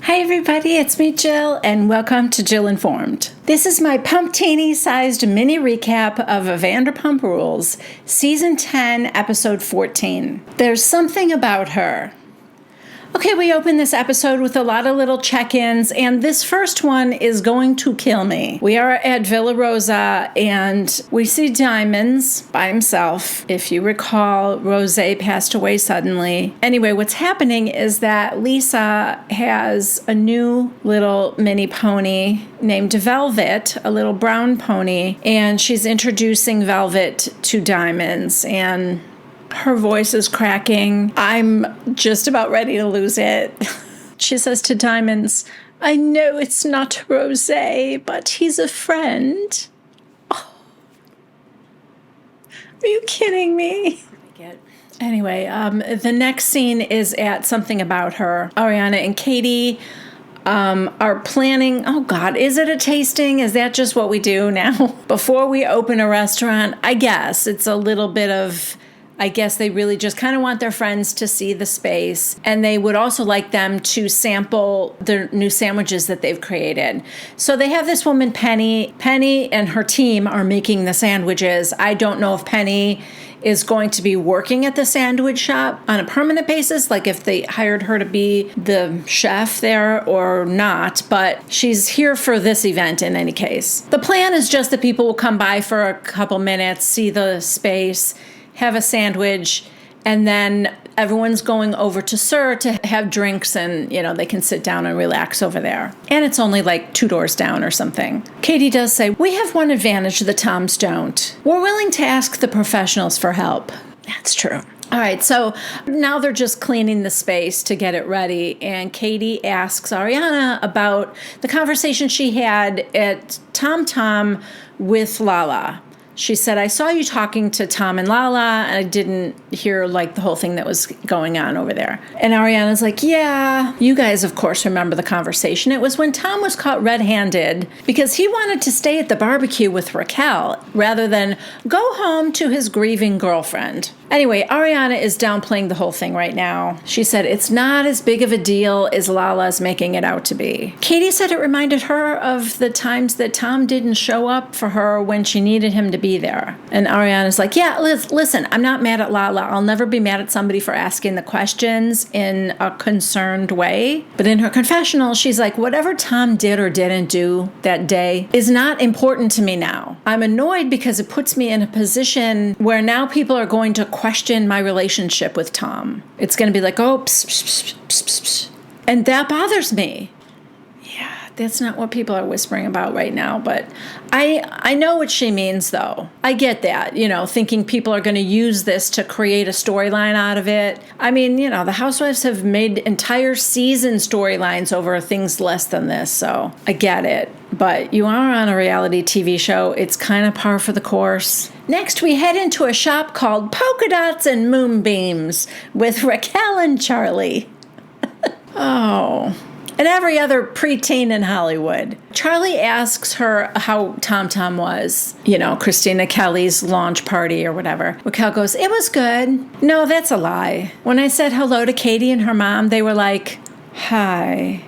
Hi everybody, it's me Jill and welcome to Jill Informed. This is my pumptini-sized mini recap of Vanderpump Rules, Season 10, Episode 14. There's something about her. Okay, we open this episode with a lot of little check-ins, and this first one is going to kill me. We are at Villa Rosa, and we see Diamonds by himself. If you recall, Rose passed away suddenly. Anyway, what's happening is that Lisa has a new little mini pony named Velvet, a little brown pony, and she's introducing Velvet to Diamonds, and her voice is cracking. I'm just about ready to lose it. She says to Diamonds, "I know it's not Rose, but he's a friend." Oh. Are you kidding me? Anyway, the next scene is at Something About Her. Ariana and Katie are planning, oh God, is it a tasting? Is that just what we do now? Before we open a restaurant, I guess it's a little bit of, I guess they really just kind of want their friends to see the space, and they would also like them to sample the new sandwiches that they've created. So they have this woman, Penny. Penny and her team are making the sandwiches. I don't know if Penny is going to be working at the sandwich shop on a permanent basis, like if they hired her to be the chef there or not, but she's here for this event in any case. The plan is just that people will come by for a couple minutes, see the space, have a sandwich, and then everyone's going over to Sir to have drinks, and, you know, they can sit down and relax over there. And it's only like 2 doors down or something. Katie does say, "We have one advantage the Toms don't. We're willing to ask the professionals for help." That's true. All right, so now they're just cleaning the space to get it ready, and Katie asks Ariana about the conversation she had at Tom Tom with Lala. She said, "I saw you talking to Tom and Lala, and I didn't hear, like, the whole thing that was going on over there." And Ariana's like, "Yeah, you guys, of course, remember the conversation. It was when Tom was caught red-handed because he wanted to stay at the barbecue with Raquel rather than go home to his grieving girlfriend." Anyway, Ariana is downplaying the whole thing right now. She said, "It's not as big of a deal as Lala's making it out to be." Katie said it reminded her of the times that Tom didn't show up for her when she needed him to be there. And Ariana's like, "Yeah, listen, I'm not mad at Lala. I'll never be mad at somebody for asking the questions in a concerned way." But in her confessional, she's like, "Whatever Tom did or didn't do that day is not important to me now. I'm annoyed because it puts me in a position where now people are going to question my relationship with Tom. It's going to be like, oh, pss, pss, pss, pss, pss. And that bothers me." Yeah, that's not what people are whispering about right now, but I know what she means, though. I get that, you know, thinking people are going to use this to create a storyline out of it. I mean, you know, the Housewives have made entire season storylines over things less than this, so I get it. But you are on a reality TV show. It's kind of par for the course. Next, we head into a shop called Polka Dots and Moonbeams with Raquel and Charli. Oh, and every other preteen in Hollywood. Charli asks her how Tom Tom was, you know, Christina Kelly's launch party or whatever. Raquel goes, "It was good." No, that's a lie. When I said hello to Katie and her mom, they were like, "Hi."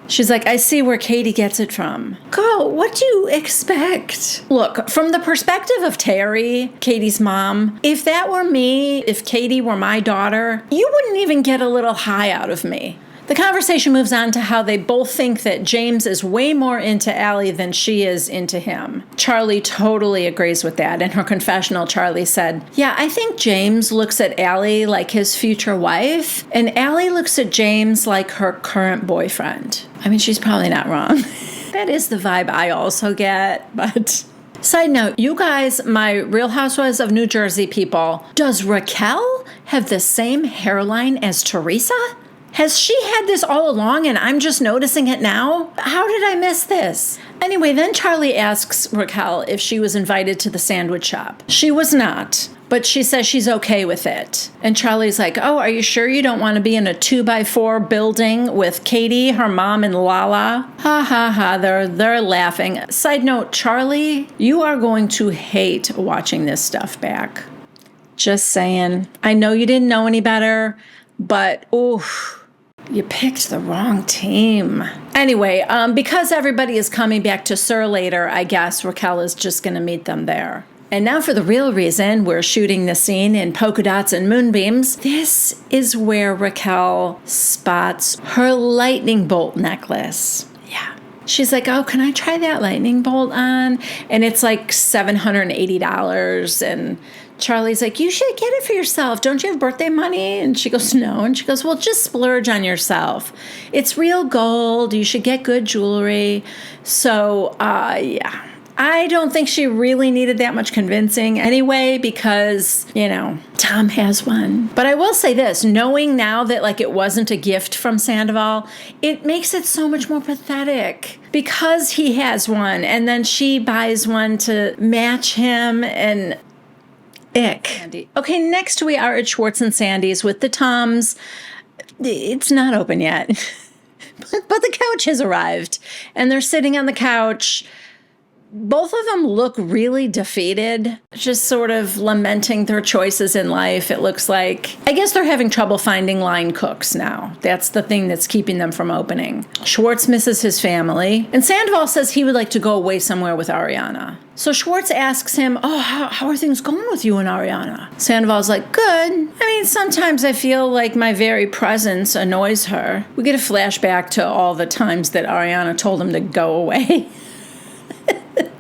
She's like, "I see where Katie gets it from." Girl, what do you expect? Look, from the perspective of Terry, Katie's mom, if that were me, if Katie were my daughter, you wouldn't even get a little high out of me. The conversation moves on to how they both think that James is way more into Allie than she is into him. Charli totally agrees with that. In her confessional, Charli said, "Yeah, I think James looks at Allie like his future wife, and Allie looks at James like her current boyfriend." I mean, she's probably not wrong. That is the vibe I also get, but... Side note, you guys, my Real Housewives of New Jersey people, does Raquel have the same hairline as Teresa? Has she had this all along and I'm just noticing it now? How did I miss this? Anyway, then Charli asks Raquel if she was invited to the sandwich shop. She was not, but she says she's okay with it. And Charli's like, "Oh, are you sure you don't want to be in a 2x4 building with Katie, her mom, and Lala?" Ha ha ha, they're laughing. Side note, Charli, you are going to hate watching this stuff back. Just saying. I know you didn't know any better, but oof. You picked the wrong team. Anyway, because everybody is coming back to Sur later, I guess Raquel is just going to meet them there. And now for the real reason we're shooting the scene in polka dots and moonbeams. This is where Raquel spots her lightning bolt necklace. Yeah. She's like, oh, can I try that lightning bolt on? And it's like $780. And Charli's like, you should get it for yourself. Don't you have birthday money? And she goes, no. And she goes, well, just splurge on yourself. It's real gold. You should get good jewelry. So, yeah. I don't think she really needed that much convincing anyway because, Tom has one. But I will say this, knowing now that like it wasn't a gift from Sandoval, it makes it so much more pathetic because he has one and then she buys one to match him and ick. Okay, next we are at Schwartz and Sandy's with the Toms. It's not open yet, but the couch has arrived and they're sitting on the couch. Both of them look really defeated, just sort of lamenting their choices in life, it looks like. I guess they're having trouble finding line cooks now. That's the thing that's keeping them from opening. Schwartz misses his family, and Sandoval says he would like to go away somewhere with Ariana. So Schwartz asks him, oh, how are things going with you and Ariana? Sandoval's like, good. I mean, sometimes I feel like my very presence annoys her. We get a flashback to all the times that Ariana told him to go away.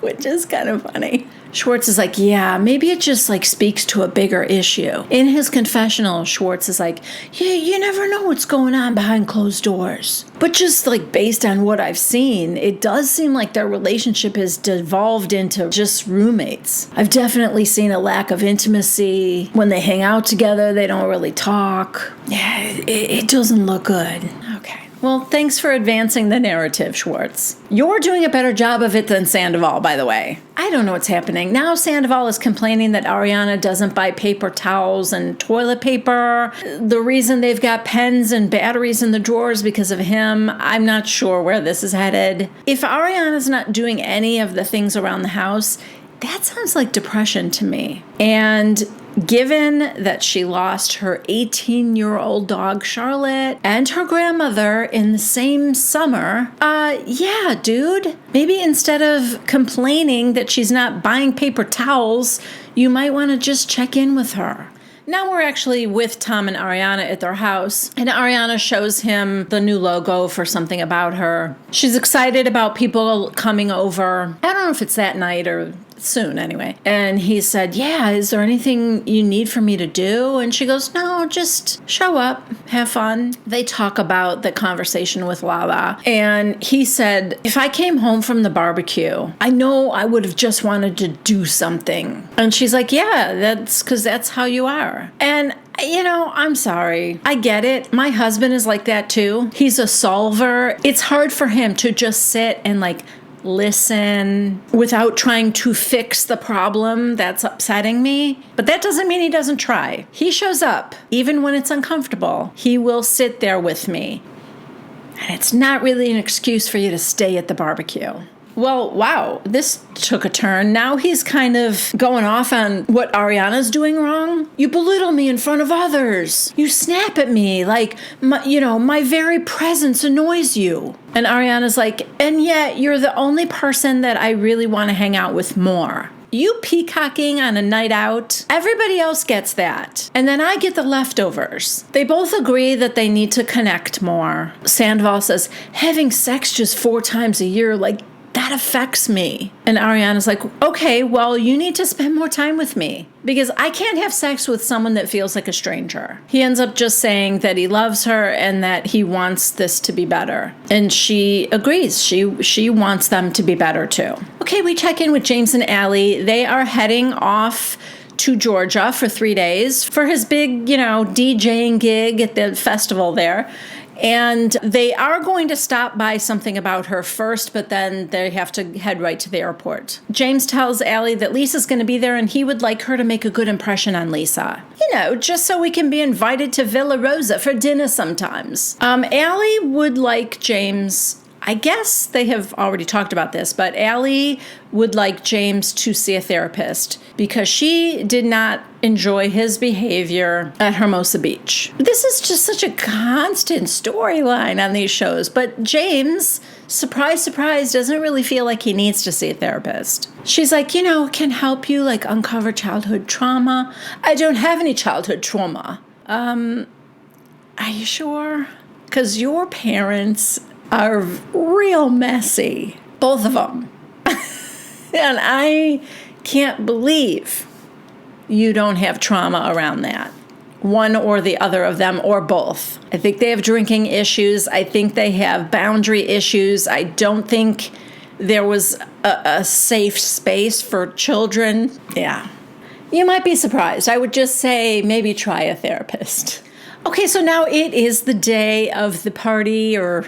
Which is kind of funny. Schwartz is like, yeah, maybe it just like speaks to a bigger issue. In his confessional, Schwartz is like, yeah, you never know what's going on behind closed doors. But just like based on what I've seen, it does seem like their relationship has devolved into just roommates. I've definitely seen a lack of intimacy. When they hang out together, they don't really talk. Yeah, it doesn't look good. Okay. Well, thanks for advancing the narrative, Schwartz. You're doing a better job of it than Sandoval, by the way. I don't know what's happening. Now Sandoval is complaining that Ariana doesn't buy paper towels and toilet paper. The reason they've got pens and batteries in the drawers because of him. I'm not sure where this is headed. If Ariana's not doing any of the things around the house, that sounds like depression to me. And given that she lost her 18-year-old dog, Charlotte, and her grandmother in the same summer, yeah, dude. Maybe instead of complaining that she's not buying paper towels, you might want to just check in with her. Now we're actually with Tom and Ariana at their house, and Ariana shows him the new logo for Something About Her. She's excited about people coming over. I don't know if it's that night or soon anyway. And he said, yeah, is there anything you need for me to do? And she goes, no, just show up, have fun. They talk about the conversation with Lala. And he said, if I came home from the barbecue, I know I would have just wanted to do something. And she's like, yeah, that's because that's how you are. And I'm sorry. I get it. My husband is like that too. He's a solver. It's hard for him to just sit and listen without trying to fix the problem that's upsetting me. But that doesn't mean he doesn't try. He shows up. Even when it's uncomfortable, he will sit there with me. And it's not really an excuse for you to stay at the barbecue. Well, wow, this took a turn. Now he's kind of going off on what Ariana's doing wrong. You belittle me in front of others. You snap at me like, my very presence annoys you. And Ariana's like, and yet you're the only person that I really want to hang out with more. You peacocking on a night out, everybody else gets that. And then I get the leftovers. They both agree that they need to connect more. Sandoval says, having sex just 4 times a year, that affects me. And Ariana's like, okay, well, you need to spend more time with me because I can't have sex with someone that feels like a stranger. He ends up just saying that he loves her and that he wants this to be better. And she agrees. She wants them to be better too. Okay, we check in with James and Allie. They are heading off to Georgia for 3 days for his big, DJing gig at the festival there. And they are going to stop by Something About Her first, but then they have to head right to the airport. James tells Allie that Lisa's going to be there and he would like her to make a good impression on Lisa. Just so we can be invited to Villa Rosa for dinner sometimes. Allie would like James, I guess they have already talked about this, but Allie would like James to see a therapist because she did not enjoy his behavior at Hermosa Beach. This is just such a constant storyline on these shows, but James, surprise, surprise, doesn't really feel like he needs to see a therapist. She's like, can help you like uncover childhood trauma. I don't have any childhood trauma. Are you sure? Because your parents are real messy. Both of them. And I can't believe you don't have trauma around that. One or the other of them, or both. I think they have drinking issues. I think they have boundary issues. I don't think there was a safe space for children. Yeah. You might be surprised. I would just say maybe try a therapist. Okay, so now it is the day of the party, or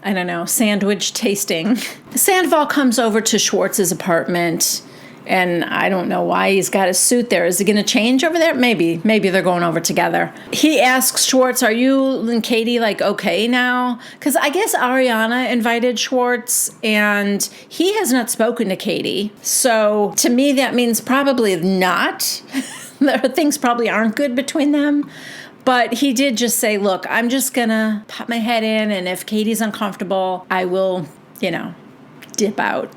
I don't know, sandwich tasting. Sandoval comes over to Schwartz's apartment, and I don't know why he's got his suit there. Is he going to change over there? Maybe they're going over together. He asks Schwartz, are you and Katie like okay now? Because I guess Ariana invited Schwartz, and he has not spoken to Katie. So to me, that means probably not. Things probably aren't good between them. But he did just say, look, I'm just going to pop my head in, and if Katie's uncomfortable, I will, dip out.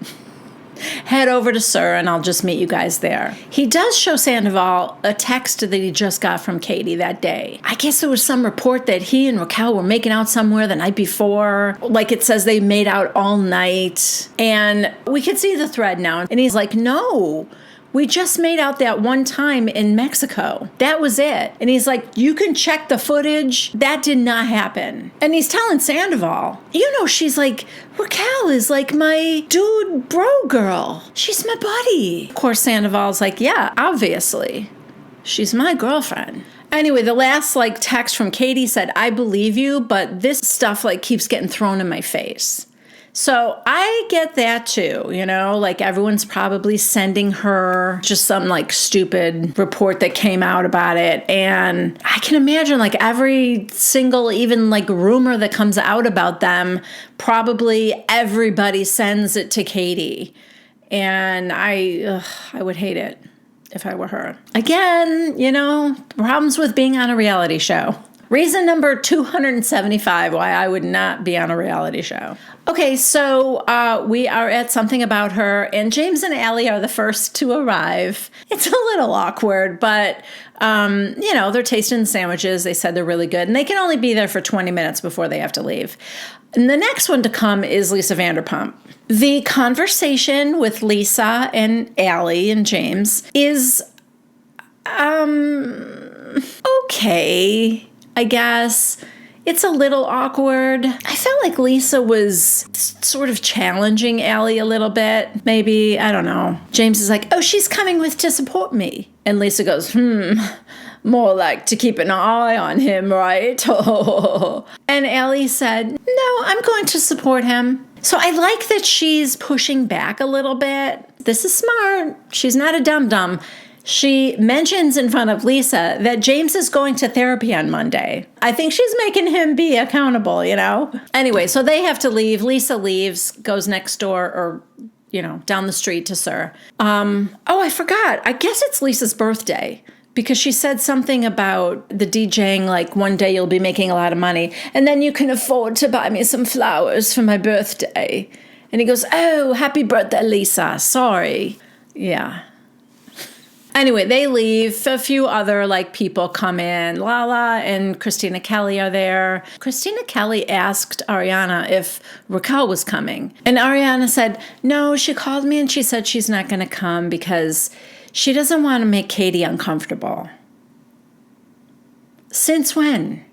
Head over to Sir, and I'll just meet you guys there. He does show Sandoval a text that he just got from Katie that day. I guess there was some report that he and Raquel were making out somewhere the night before. Like it says they made out all night. And we can see the thread now. And he's like, no. We just made out that one time in Mexico. That was it. And he's like, you can check the footage. That did not happen. And he's telling Sandoval, she's like, Raquel is like my dude bro girl. She's my buddy. Of course, Sandoval's like, yeah, obviously. She's my girlfriend. Anyway, the last text from Katie said, I believe you, but this stuff keeps getting thrown in my face. So I get that too, everyone's probably sending her just some stupid report that came out about it. And I can imagine every single, even rumor that comes out about them, probably everybody sends it to Katie. And I would hate it if I were her. Again, problems with being on a reality show. Reason number 275 why I would not be on a reality show. Okay, so we are at Something About Her, and James and Allie are the first to arrive. It's a little awkward, but, they're tasting sandwiches. They said they're really good, and they can only be there for 20 minutes before they have to leave. And the next one to come is Lisa Vanderpump. The conversation with Lisa and Allie and James is, okay. I guess. It's a little awkward. I felt like Lisa was sort of challenging Allie a little bit. Maybe, I don't know. James is like, oh, she's coming with to support me. And Lisa goes, more like to keep an eye on him, right? And Allie said, no, I'm going to support him. So I like that she's pushing back a little bit. This is smart. She's not a dum-dum. She mentions in front of Lisa that James is going to therapy on Monday. I think she's making him be accountable, Anyway, so they have to leave. Lisa leaves, goes next door or, down the street to Sir. I forgot. I guess it's Lisa's birthday because she said something about the DJing, one day you'll be making a lot of money and then you can afford to buy me some flowers for my birthday. And he goes, oh, happy birthday, Lisa. Sorry. Yeah. Anyway, they leave. A few other people come in. Lala and Christina Kelly are there. Christina Kelly asked Ariana if Raquel was coming. And Ariana said, no, she called me and she said she's not going to come because she doesn't want to make Katie uncomfortable. Since when?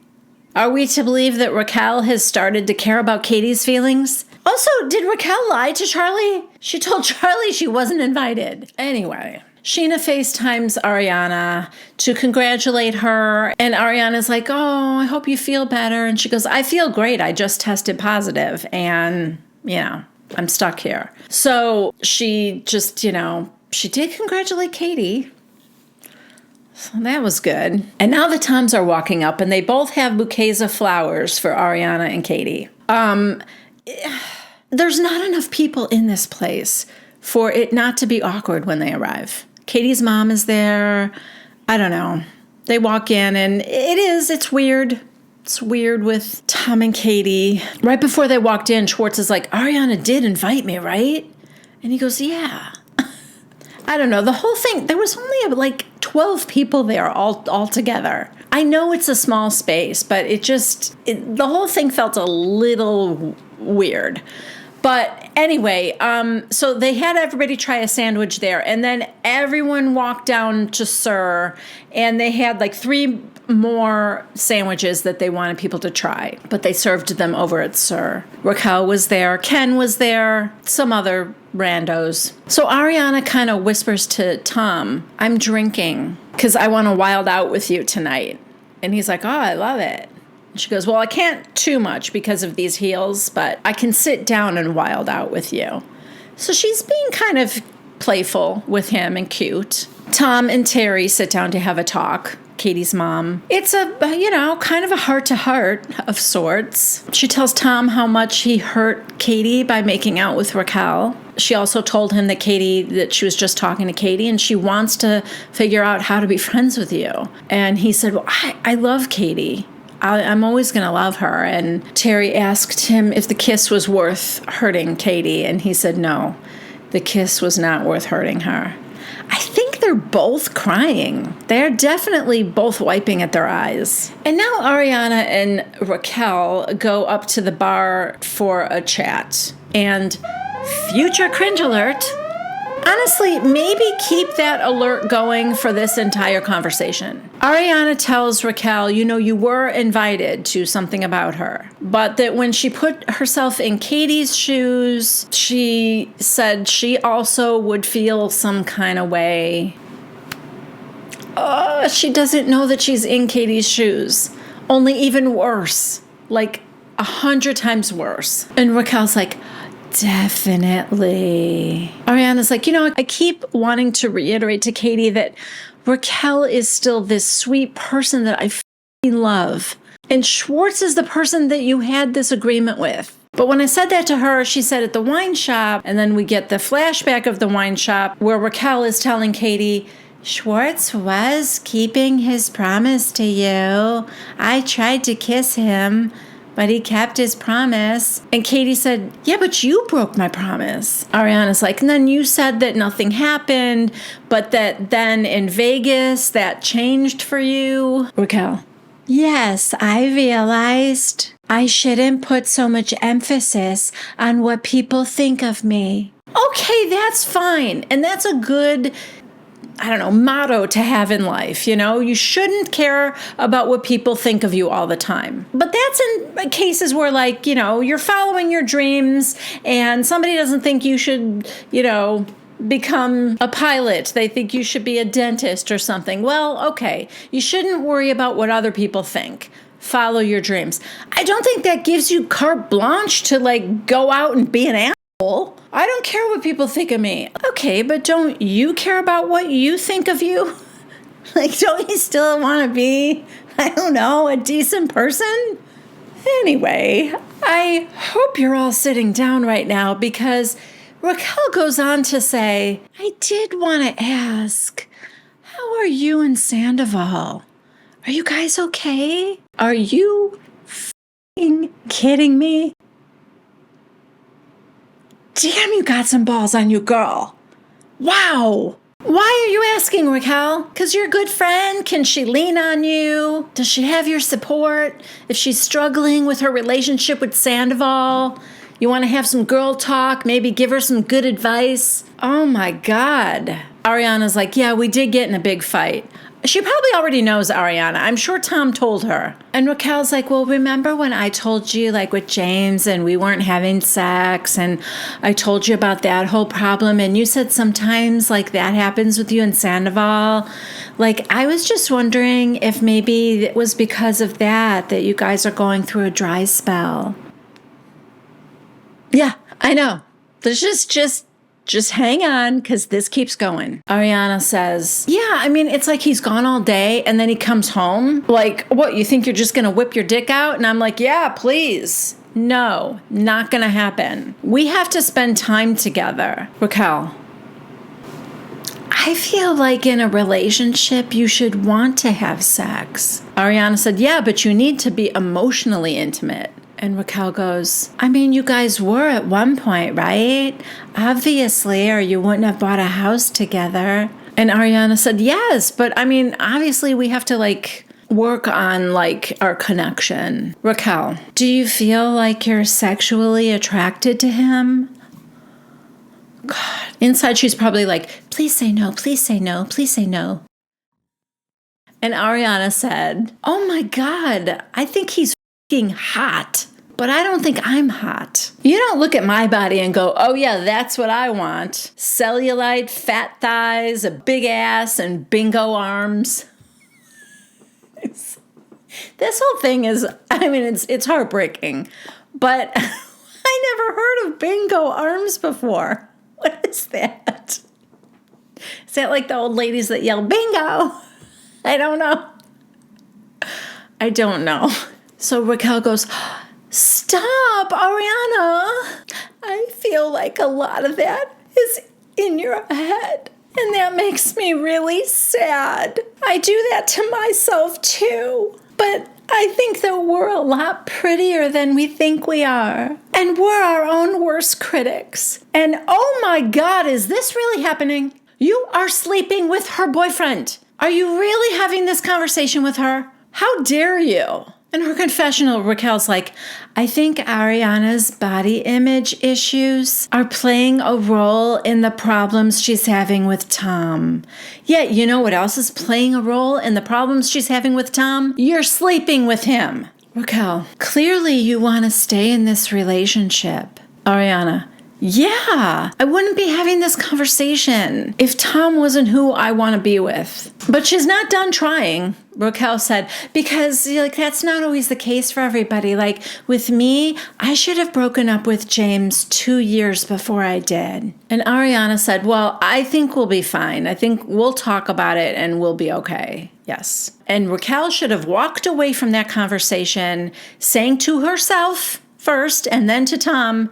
Are we to believe that Raquel has started to care about Katie's feelings? Also, did Raquel lie to Charli? She told Charli she wasn't invited. Anyway. Scheana FaceTimes Ariana to congratulate her, and Ariana's like, oh, I hope you feel better. And she goes, I feel great. I just tested positive, and, I'm stuck here. So she just, she did congratulate Katie. So that was good. And now the Toms are walking up, and they both have bouquets of flowers for Ariana and Katie. there's not enough people in this place for it not to be awkward when they arrive. Katie's mom is there. I don't know. They walk in and it's weird. It's weird with Tom and Katie. Right before they walked in, Schwartz is like, Ariana did invite me, right? And he goes, yeah. I don't know. The whole thing, there was only like 12 people there all together. I know it's a small space, but the whole thing felt a little weird. But anyway, so they had everybody try a sandwich there, and then everyone walked down to Sir, and they had like 3 more sandwiches that they wanted people to try, but they served them over at Sir. Raquel was there, Ken was there, some other randos. So Ariana kind of whispers to Tom, I'm drinking because I want to wild out with you tonight. And he's like, oh, I love it. She goes, well, I can't too much because of these heels, but I can sit down and wild out with you. So she's being kind of playful with him and cute. Tom and Terry sit down to have a talk. Katie's mom. It's a, kind of a heart-to-heart of sorts. She tells Tom how much he hurt Katie by making out with Raquel. She also told him that she was just talking to Katie and she wants to figure out how to be friends with you. And he said, well, I love Katie. I'm always going to love her. And Terry asked him if the kiss was worth hurting Katie. And he said, no, the kiss was not worth hurting her. I think they're both crying. They're definitely both wiping at their eyes. And now Ariana and Raquel go up to the bar for a chat. And future cringe alert. Honestly, maybe keep that alert going for this entire conversation. Ariana tells Raquel, you were invited to something about her, but that when she put herself in Katie's shoes, she said she also would feel some kind of way. She doesn't know that she's in Katie's shoes. Only even worse, like 100 times worse. And Raquel's like, definitely. Ariana's like, I keep wanting to reiterate to Katie that Raquel is still this sweet person that I love. And Schwartz is the person that you had this agreement with. But when I said that to her, she said at the wine shop, and then we get the flashback of the wine shop where Raquel is telling Katie, Schwartz was keeping his promise to you. I tried to kiss him, but he kept his promise. And Katie said, yeah, but you broke my promise. Ariana's like, and then you said that nothing happened, but that then in Vegas, that changed for you. Raquel, yes, I realized I shouldn't put so much emphasis on what people think of me. Okay, that's fine. And that's a good motto to have in life. You shouldn't care about what people think of you all the time. But that's in cases where you're following your dreams and somebody doesn't think you should, become a pilot. They think you should be a dentist or something. Well, okay. You shouldn't worry about what other people think. Follow your dreams. I don't think that gives you carte blanche to go out and be an asshole. I don't care what people think of me. Okay, but don't you care about what you think of you? Don't you still want to be, a decent person? Anyway, I hope you're all sitting down right now because Raquel goes on to say, I did want to ask, how are you and Sandoval? Are you guys okay? Are you f***ing kidding me? Damn, you got some balls on you, girl. Wow. Why are you asking, Raquel? Because you're a good friend. Can she lean on you? Does she have your support? If she's struggling with her relationship with Sandoval, you want to have some girl talk, maybe give her some good advice? Oh my God. Ariana's like, yeah, we did get in a big fight. She probably already knows Ariana. I'm sure Tom told her. And Raquel's like, well, remember when I told you with James and we weren't having sex and I told you about that whole problem and you said sometimes that happens with you and Sandoval? I was just wondering if maybe it was because of that you guys are going through a dry spell. Yeah, I know. There's just hang on, because this keeps going. Ariana says, yeah, it's like he's gone all day, and then he comes home. What, you think you're just going to whip your dick out? And I'm like, yeah, please. No, not gonna happen. We have to spend time together. Raquel, I feel like in a relationship, you should want to have sex. Ariana said, yeah, but you need to be emotionally intimate. And Raquel goes, I mean, you guys were at one point, right? Obviously, or you wouldn't have bought a house together. And Ariana said, yes, but I mean, obviously we have to work on our connection. Raquel, do you feel like you're sexually attracted to him? God. Inside, she's probably like, please say no, please say no, please say no. And Ariana said, oh my God, I think he's f***ing hot, but I don't think I'm hot. You don't look at my body and go, oh yeah, that's what I want. Cellulite, fat thighs, a big ass, and bingo arms. This whole thing is, I mean, it's heartbreaking, but I never heard of bingo arms before. What is that? Is that like the old ladies that yell bingo? I don't know. So Raquel goes, stop, Ariana. I feel like a lot of that is in your head. And that makes me really sad. I do that to myself too. But I think that we're a lot prettier than we think we are. And we're our own worst critics. And oh my God, is this really happening? You are sleeping with her boyfriend. Are you really having this conversation with her? How dare you? In her confessional, Raquel's like, I think Ariana's body image issues are playing a role in the problems she's having with Tom. Yet, you know what else is playing a role in the problems she's having with Tom? You're sleeping with him. Raquel, clearly you want to stay in this relationship. Ariana, yeah, I wouldn't be having this conversation if Tom wasn't who I want to be with. But she's not done trying, Raquel said, because that's not always the case for everybody. With me, I should have broken up with James 2 years before I did. And Ariana said, well, I think we'll be fine. I think we'll talk about it and we'll be okay. Yes. And Raquel should have walked away from that conversation, saying to herself first and then to Tom,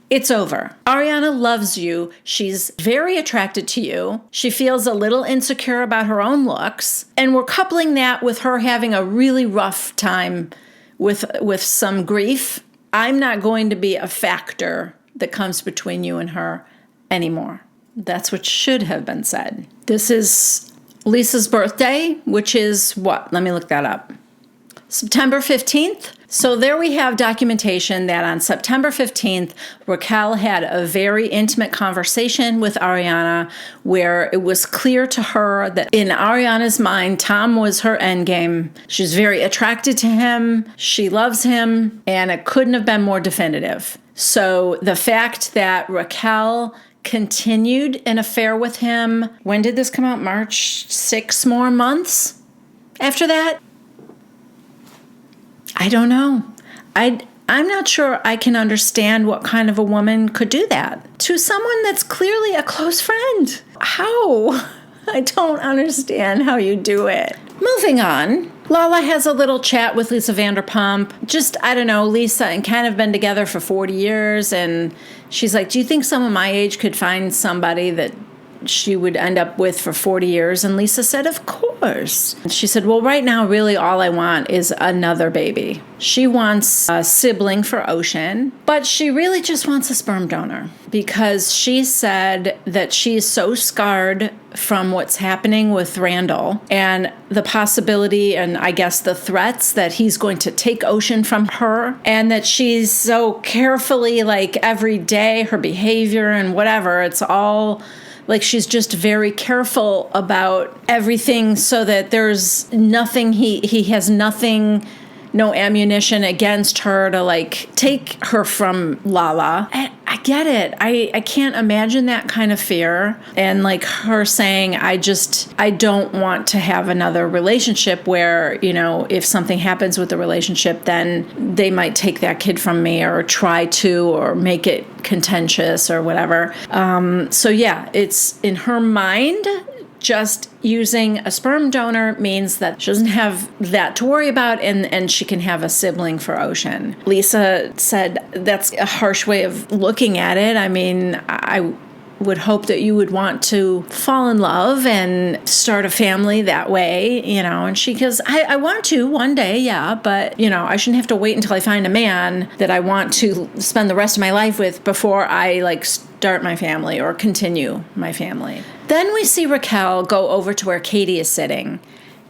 it's over. Ariana loves you. She's very attracted to you. She feels a little insecure about her own looks. And we're coupling that with her having a really rough time with some grief. I'm not going to be a factor that comes between you and her anymore. That's what should have been said. This is Lisa's birthday, which is what? Let me look that up. September 15th. So there we have documentation that on September 15th, Raquel had a very intimate conversation with Ariana where it was clear to her that in Ariana's mind, Tom was her endgame. She's very attracted to him. She loves him. And it couldn't have been more definitive. So the fact that Raquel continued an affair with him, when did this come out? March, 6 more months after that? I don't know. I'm not sure I can understand what kind of a woman could do that to someone that's clearly a close friend. How? I don't understand how you do it. Moving on. Lala has a little chat with Lisa Vanderpump. Just, I don't know, Lisa and Ken have been together for 40 years. And she's like, do you think someone my age could find somebody that she would end up with for 40 years? And Lisa said, of course. She said, well, right now, really all I want is another baby. She wants a sibling for Ocean, but she really just wants a sperm donor because she said that she's so scarred from what's happening with Randall and the possibility and I guess the threats that he's going to take Ocean from her, and that she's so carefully, every day, her behavior and whatever, it's all she's just very careful about everything so that there's nothing, he has nothing, no ammunition against her to take her from Lala. I get it. I can't imagine that kind of fear. And her saying, I don't want to have another relationship where, if something happens with the relationship, then they might take that kid from me or try to, or make it contentious or whatever. So yeah, it's in her mind, just using a sperm donor means that she doesn't have that to worry about, and she can have a sibling for Ocean. Lisa said that's a harsh way of looking at it. I mean, I would hope that you would want to fall in love and start a family that way, and she goes, I want to one day, yeah, but I shouldn't have to wait until I find a man that I want to spend the rest of my life with before I start my family or continue my family. Then we see Raquel go over to where Katie is sitting.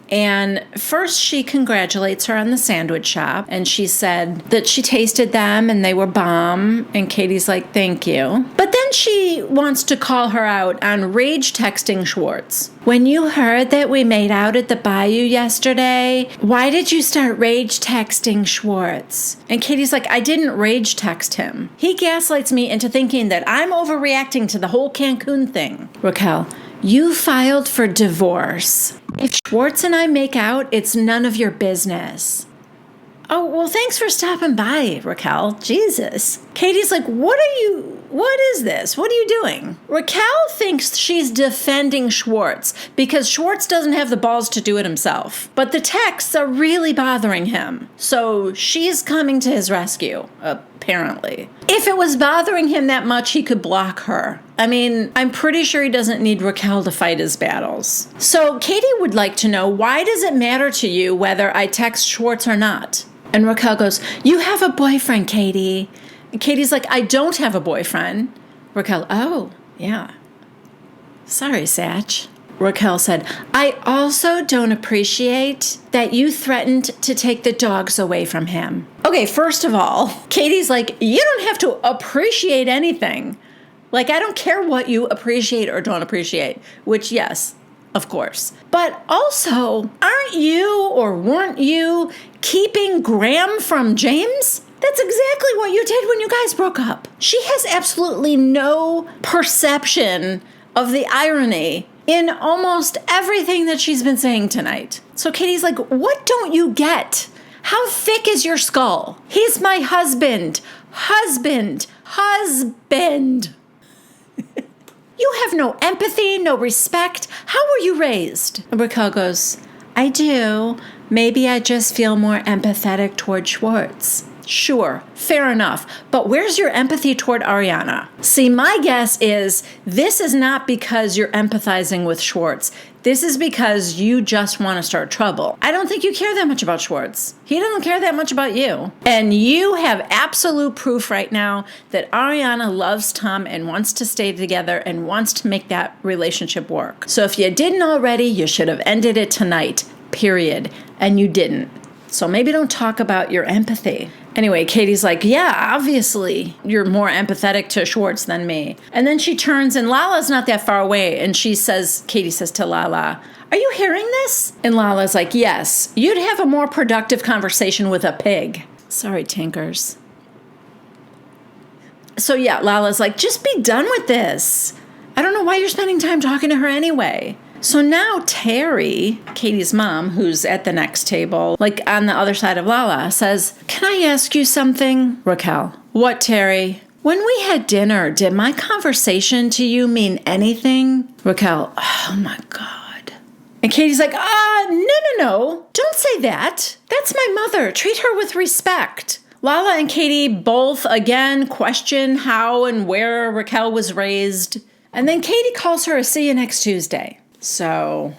And first she congratulates her on the sandwich shop, and she said that she tasted them and they were bomb, and Katie's like, thank you. But then she wants to call her out on rage texting Schwartz. When you heard that we made out at the bayou yesterday, why did you start rage texting Schwartz? And Katie's like, I didn't rage text him. He gaslights me into thinking that I'm overreacting to the whole Cancun thing. Raquel, you filed for divorce. If Schwartz and I make out, it's none of your business. Oh, well, thanks for stopping by, Raquel. Jesus. Katie's like, what is this? What are you doing? Raquel thinks she's defending Schwartz because Schwartz doesn't have the balls to do it himself. But the texts are really bothering him. So she's coming to his rescue, apparently. If it was bothering him that much, he could block her. I mean, I'm pretty sure he doesn't need Raquel to fight his battles. So Katie would like to know, why does it matter to you whether I text Schwartz or not? And Raquel goes, you have a boyfriend, Katie. And Katie's like, I don't have a boyfriend. Raquel, oh, yeah. Sorry, Satch. Raquel said, I also don't appreciate that you threatened to take the dogs away from him. Okay, first of all, Katie's like, you don't have to appreciate anything. I don't care what you appreciate or don't appreciate, which, yes, of course. But also, aren't you or weren't you keeping Graham from James? That's exactly what you did when you guys broke up. She has absolutely no perception of the irony in almost everything that she's been saying tonight. So Katie's like, what don't you get? How thick is your skull? He's my husband. Husband. You have no empathy, no respect. How were you raised? And Raquel goes, I do. Maybe I just feel more empathetic toward Schwartz. Sure, fair enough. But where's your empathy toward Ariana? See, my guess is this is not because you're empathizing with Schwartz. This is because you just want to start trouble. I don't think you care that much about Schwartz. He doesn't care that much about you. And you have absolute proof right now that Ariana loves Tom and wants to stay together and wants to make that relationship work. So if you didn't already, you should have ended it tonight, period. And you didn't. So maybe don't talk about your empathy. Anyway, Katie's like, yeah, obviously you're more empathetic to Schwartz than me. And then she turns, and Lala's not that far away, and Katie says to Lala, are you hearing this? And Lala's like, yes, you'd have a more productive conversation with a pig. Sorry, Tinkers. So yeah, Lala's like, just be done with this. I don't know why you're spending time talking to her anyway. So now Terry, Katie's mom, who's at the next table, on the other side of Lala, says, can I ask you something? Raquel, what, Terry? When we had dinner, did my conversation to you mean anything? Raquel, oh my God. And Katie's like, no. Don't say that. That's my mother. Treat her with respect. Lala and Katie both, again, question how and where Raquel was raised. And then Katie calls her a see you next Tuesday. So,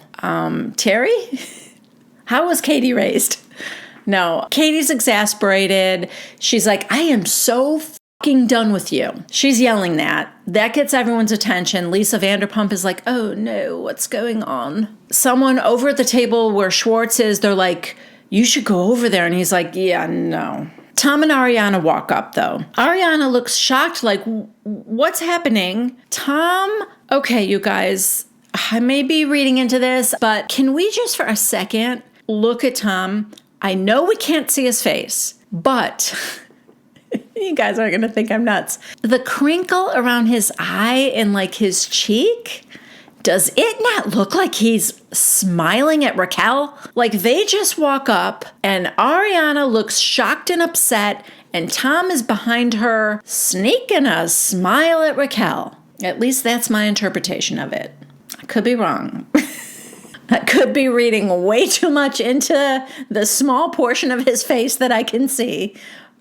Terry? How was Katie raised? No, Katie's exasperated. She's like, I am so fucking done with you. She's yelling that. That gets everyone's attention. Lisa Vanderpump is like, oh no, what's going on? Someone over at the table where Schwartz is, they're like, you should go over there. And he's like, yeah, no. Tom and Ariana walk up, though. Ariana looks shocked, like, what's happening? Tom, okay, you guys, I may be reading into this, but can we just for a second look at Tom? I know we can't see his face, but you guys are going to think I'm nuts. The crinkle around his eye and his cheek, does it not look like he's smiling at Raquel? They just walk up and Ariana looks shocked and upset and Tom is behind her sneaking a smile at Raquel. At least that's my interpretation of it. I could be wrong. I could be reading way too much into the small portion of his face that I can see.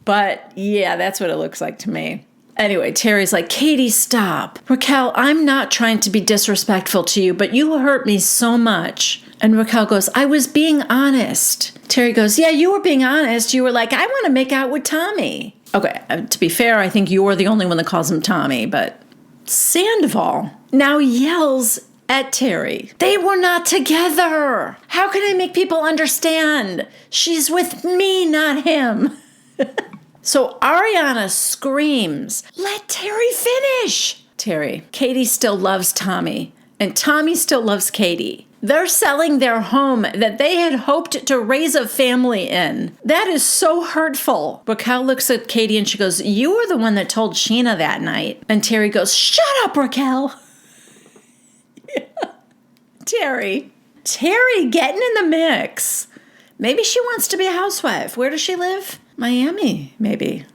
But yeah, that's what it looks like to me. Anyway, Terry's like, Katie, stop. Raquel, I'm not trying to be disrespectful to you, but you hurt me so much. And Raquel goes, I was being honest. Terry goes, yeah, you were being honest. You were like, I want to make out with Tommy. Okay, to be fair, I think you're the only one that calls him Tommy, but Sandoval now yells at Terry. They were not together. How can I make people understand? She's with me, not him. So Ariana screams, let Terry finish. Terry, Katie still loves Tommy, and Tommy still loves Katie. They're selling their home that they had hoped to raise a family in. That is so hurtful. Raquel looks at Katie and she goes, you were the one that told Scheana that night. And Terry goes, shut up, Raquel. Yeah. Terry, getting in the mix. Maybe she wants to be a housewife. Where does she live? Miami, maybe.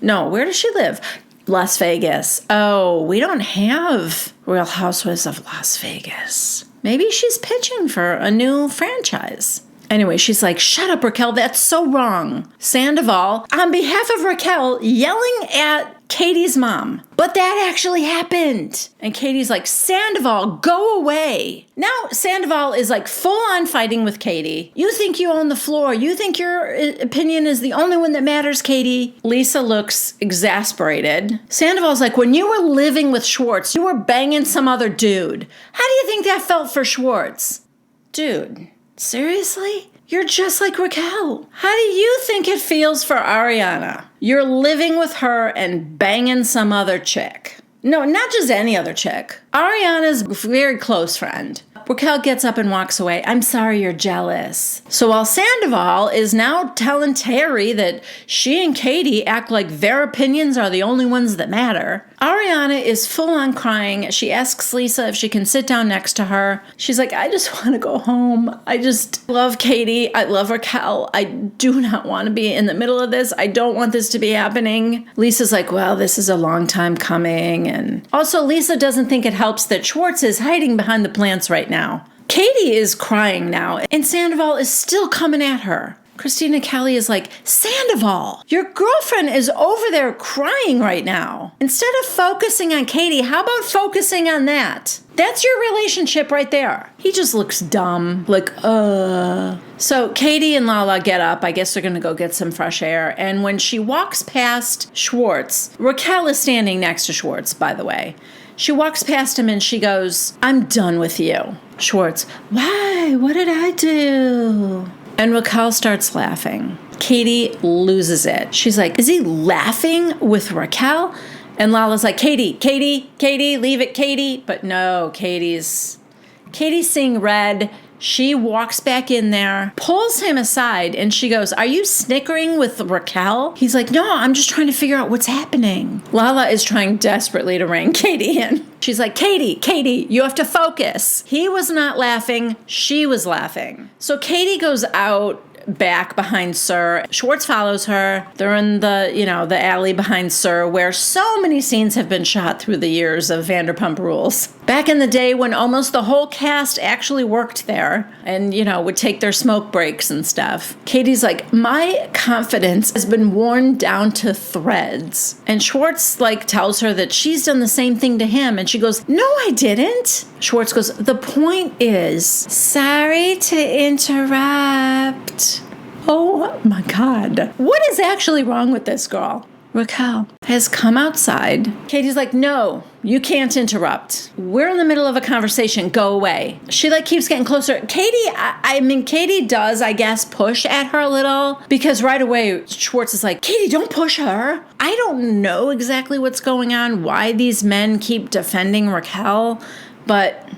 No, where does she live? Las Vegas. Oh, we don't have Real Housewives of Las Vegas. Maybe she's pitching for a new franchise. Anyway, she's like, shut up, Raquel, that's so wrong. Sandoval, on behalf of Raquel, yelling at Katie's mom. But that actually happened. And Katie's like, Sandoval, go away. Now Sandoval is like full on fighting with Katie. You think you own the floor. You think your opinion is the only one that matters, Katie. Lisa looks exasperated. Sandoval's like, when you were living with Schwartz, you were banging some other dude. How do you think that felt for Schwartz? Dude, seriously? You're just like Raquel. How do you think it feels for Ariana? You're living with her and banging some other chick. No, not just any other chick. Ariana's very close friend. Raquel gets up and walks away. I'm sorry you're jealous. So while Sandoval is now telling Terry that she and Katie act like their opinions are the only ones that matter, Ariana is full on crying. She asks Lisa if she can sit down next to her. She's like, I just want to go home. I just love Katie. I love Raquel. I do not want to be in the middle of this. I don't want this to be happening. Lisa's like, well, this is a long time coming. And also Lisa doesn't think it helps that Schwartz is hiding behind the plants right now. Katie is crying now, and Sandoval is still coming at her. Christina Kelly is like, Sandoval, your girlfriend is over there crying right now. Instead of focusing on Katie, how about focusing on that? That's your relationship right there. He just looks dumb, like, So Katie and Lala get up. I guess they're going to go get some fresh air. And when she walks past Schwartz, Raquel is standing next to Schwartz, by the way. She walks past him and she goes, I'm done with you. Schwartz, why? What did I do? And Raquel starts laughing. Katie loses it. She's like, is he laughing with Raquel? And Lala's like, Katie, leave it, Katie. But no, Katie's seeing red. She walks back in there, pulls him aside, and she goes, are you snickering with Raquel? He's like, no, I'm just trying to figure out what's happening. Lala is trying desperately to rein Katie in. She's like, Katie, you have to focus. He was not laughing. She was laughing. So Katie goes out back behind Sir. Schwartz follows her. They're in the alley behind Sir, where so many scenes have been shot through the years of Vanderpump Rules. Back in the day when almost the whole cast actually worked there and, would take their smoke breaks and stuff. Katie's like, my confidence has been worn down to threads. And Schwartz, tells her that she's done the same thing to him. And she goes, no, I didn't. Schwartz goes, the point is, sorry to interrupt. Oh my God. What is actually wrong with this girl? Raquel has come outside. Katie's like, no, you can't interrupt. We're in the middle of a conversation. Go away. She keeps getting closer. Katie, Katie does, I guess, push at her a little because right away Schwartz is like, Katie, don't push her. I don't know exactly what's going on, why these men keep defending Raquel, but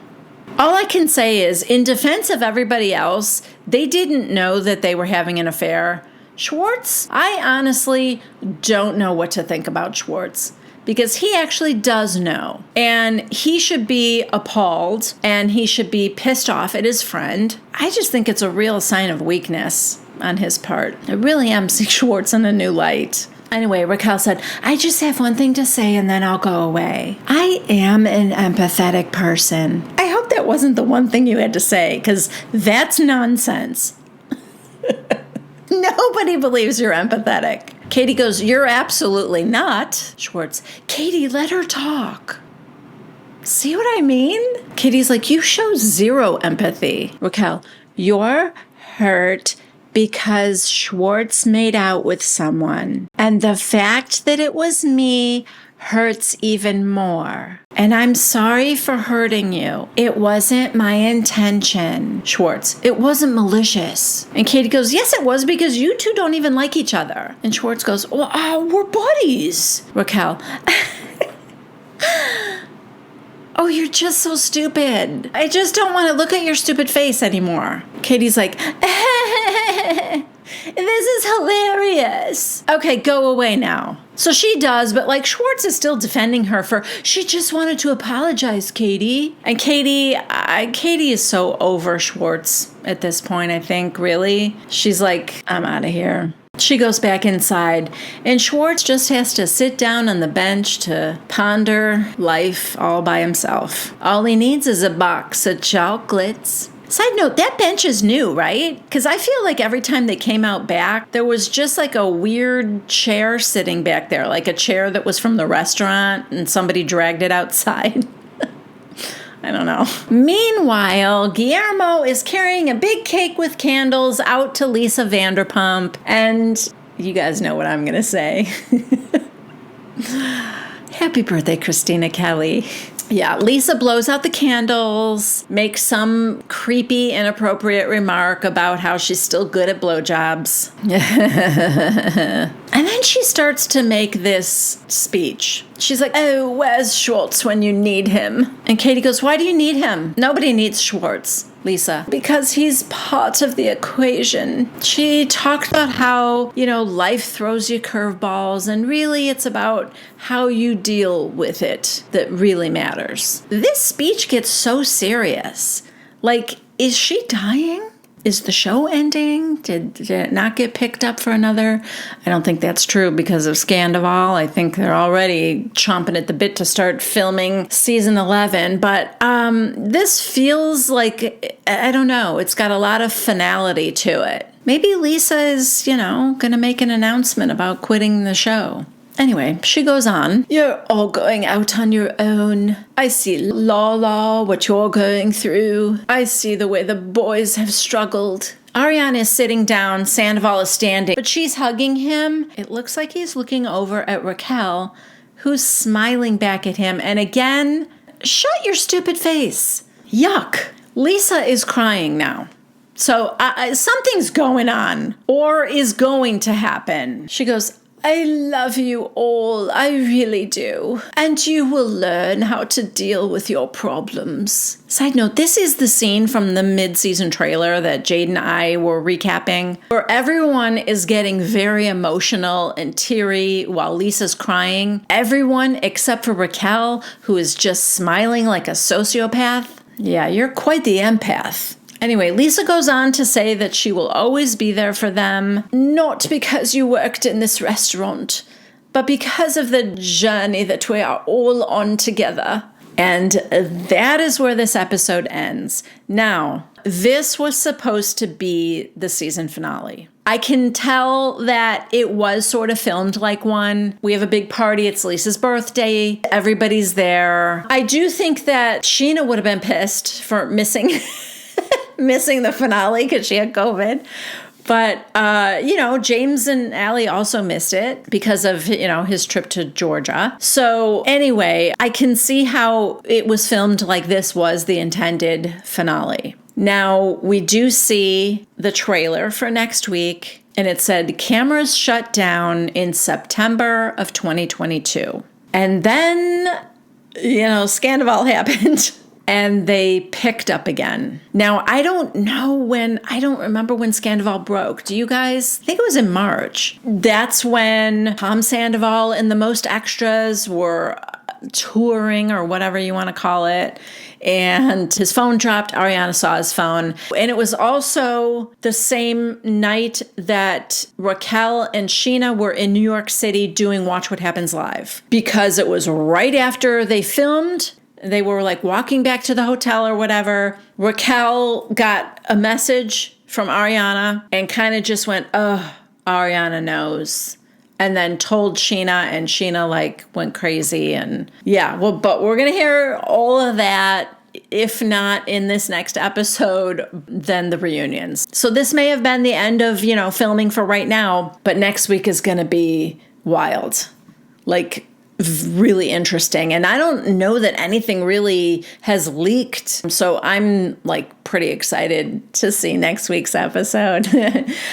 all I can say is in defense of everybody else, they didn't know that they were having an affair. Schwartz, I honestly don't know what to think about Schwartz because he actually does know. And he should be appalled and he should be pissed off at his friend. I just think it's a real sign of weakness on his part. I really am seeing Schwartz in a new light. Anyway, Raquel said, I just have one thing to say and then I'll go away. I am an empathetic person. I hope that that wasn't the one thing you had to say, because that's nonsense. Nobody believes you're empathetic. Katie goes, you're absolutely not. Schwartz, Katie, let her talk. See what I mean? Katie's like, you show zero empathy. Raquel, you're hurt because Schwartz made out with someone. And the fact that it was me hurts even more. And I'm sorry for hurting you. It wasn't my intention. Schwartz, it wasn't malicious. And Katie goes, yes, it was, because you two don't even like each other. And Schwartz goes, well, we're buddies. Raquel, oh, you're just so stupid. I just don't want to look at your stupid face anymore. Katie's like, this is hilarious. Okay, go away now. So she does, but like Schwartz is still defending her for, she just wanted to apologize, Katie. And Katie is so over Schwartz at this point, I think, really. She's like, I'm out of here. She goes back inside, and Schwartz just has to sit down on the bench to ponder life all by himself. All he needs is a box of chocolates. Side note, that bench is new, right? Because I feel like every time they came out back, there was just like a weird chair sitting back there, like a chair that was from the restaurant and somebody dragged it outside. I don't know. Meanwhile, Guillermo is carrying a big cake with candles out to Lisa Vanderpump, and you guys know what I'm going to say. Happy birthday, Christina Kelly. Yeah, Lisa blows out the candles, makes some creepy, inappropriate remark about how she's still good at blowjobs. And then she starts to make this speech. She's like, oh, where's Schwartz when you need him? And Katie goes, why do you need him? Nobody needs Schwartz. Lisa, because he's part of the equation. She talked about how, life throws you curveballs, and really it's about how you deal with it that really matters. This speech gets so serious. Like, is she dying? Is the show ending? Did it not get picked up for another? I don't think that's true because of Scandoval. I think they're already chomping at the bit to start filming season 11. But this feels like, I don't know, it's got a lot of finality to it. Maybe Lisa is, going to make an announcement about quitting the show. Anyway, she goes on. You're all going out on your own. I see, Lala, what you're going through. I see the way the boys have struggled. Ariana is sitting down. Sandoval is standing, but she's hugging him. It looks like he's looking over at Raquel, who's smiling back at him. And again, shut your stupid face. Yuck. Lisa is crying now. So something's going on or is going to happen. She goes, I love you all, I really do. And you will learn how to deal with your problems. Side note, this is the scene from the mid-season trailer that Jade and I were recapping, where everyone is getting very emotional and teary while Lisa's crying. Everyone except for Raquel, who is just smiling like a sociopath. Yeah, you're quite the empath. Anyway, Lisa goes on to say that she will always be there for them, not because you worked in this restaurant, but because of the journey that we are all on together. And that is where this episode ends. Now, this was supposed to be the season finale. I can tell that it was sort of filmed like one. We have a big party. It's Lisa's birthday. Everybody's there. I do think that Scheana would have been pissed for missing the finale because she had COVID. But, James and Allie also missed it because of, his trip to Georgia. So anyway, I can see how it was filmed like this was the intended finale. Now, we do see the trailer for next week, and it said cameras shut down in September of 2022. And then, Scandoval happened. And they picked up again. Now, I don't remember when Scandoval broke. Do you guys? I think it was in March. That's when Tom Sandoval and the Most Extras were touring, or whatever you want to call it. And his phone dropped. Ariana saw his phone. And it was also the same night that Raquel and Scheana were in New York City doing Watch What Happens Live. Because it was right after they filmed They were like walking back to the hotel or whatever. Raquel got a message from Ariana and kind of just went, oh, Ariana knows. And then told Scheana, and Scheana like went crazy. And yeah, well, but we're going to hear all of that. If not in this next episode, then the reunions. So this may have been the end of, filming for right now, but next week is going to be wild. Like, really interesting. And I don't know that anything really has leaked. So I'm like pretty excited to see next week's episode.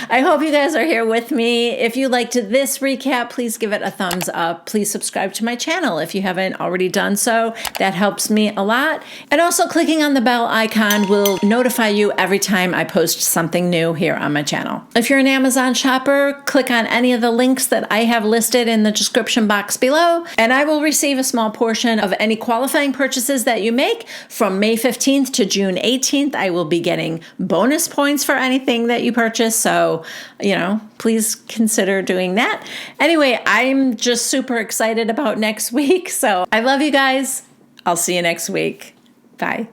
I hope you guys are here with me. If you liked this recap, please give it a thumbs up. Please subscribe to my channel if you haven't already done so. That helps me a lot. And also clicking on the bell icon will notify you every time I post something new here on my channel. If you're an Amazon shopper, click on any of the links that I have listed in the description box below, and I will receive a small portion of any qualifying purchases that you make. From May 15th to June 18th, I will be getting bonus points for anything that you purchase. So, please consider doing that. Anyway, I'm just super excited about next week. So I love you guys. I'll see you next week. Bye.